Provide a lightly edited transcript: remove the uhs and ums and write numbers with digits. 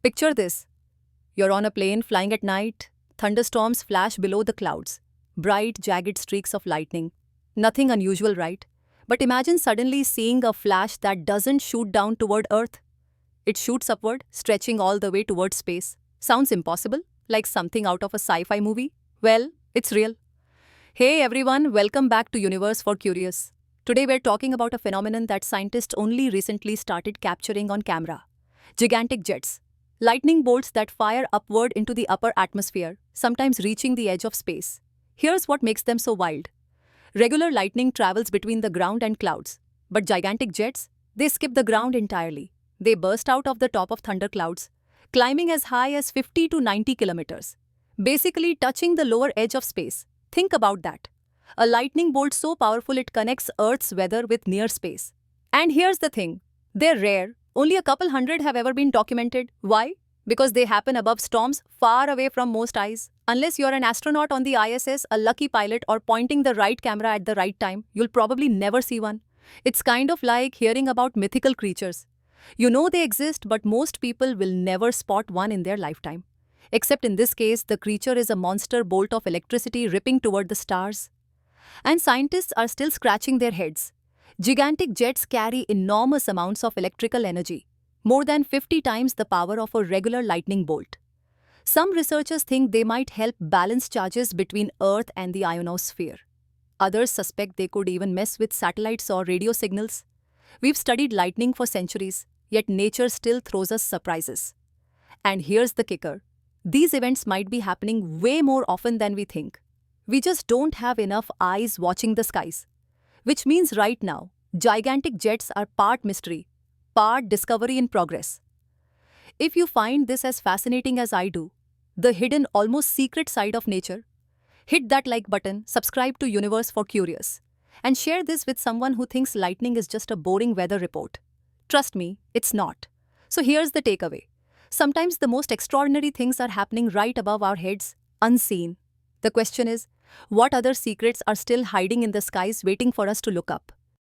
Picture this. You're on a plane flying at night, thunderstorms flash below the clouds, bright, jagged streaks of lightning. Nothing unusual, right? But imagine suddenly seeing a flash that doesn't shoot down toward Earth. It shoots upward, stretching all the way toward space. Sounds impossible? Like something out of a sci fi movie? Well, it's real. Hey everyone, welcome back to Universe for Curious. Today we're talking about a phenomenon that scientists only recently started capturing on camera: gigantic jets. Lightning bolts that fire upward into the upper atmosphere, sometimes reaching the edge of space. Here's what makes them so wild. Regular lightning travels between the ground and clouds, but gigantic jets, they skip the ground entirely. They burst out of the top of thunderclouds, climbing as high as 50 to 90 kilometers, basically touching the lower edge of space. Think about that. A lightning bolt so powerful it connects Earth's weather with near space. And here's the thing, they're rare. Only a couple hundred have ever been documented. Why? Because they happen above storms far away from most eyes. Unless you're an astronaut on the ISS, a lucky pilot, or pointing the right camera at the right time, you'll probably never see one. It's kind of like hearing about mythical creatures. You know they exist, but most people will never spot one in their lifetime. Except in this case, the creature is a monster bolt of electricity ripping toward the stars. And scientists are still scratching their heads. Gigantic jets carry enormous amounts of electrical energy, more than 50 times the power of a regular lightning bolt. Some researchers think they might help balance charges between Earth and the ionosphere. Others suspect they could even mess with satellites or radio signals. We've studied lightning for centuries, yet nature still throws us surprises. And here's the kicker: these events might be happening way more often than we think. We just don't have enough eyes watching the skies. Which means right now, gigantic jets are part mystery, part discovery in progress. If you find this as fascinating as I do, the hidden, almost secret side of nature, hit that like button, subscribe to Universe for Curious, and share this with someone who thinks lightning is just a boring weather report. Trust me, it's not. So here's the takeaway. Sometimes the most extraordinary things are happening right above our heads, unseen. The question is, what other secrets are still hiding in the skies waiting for us to look up?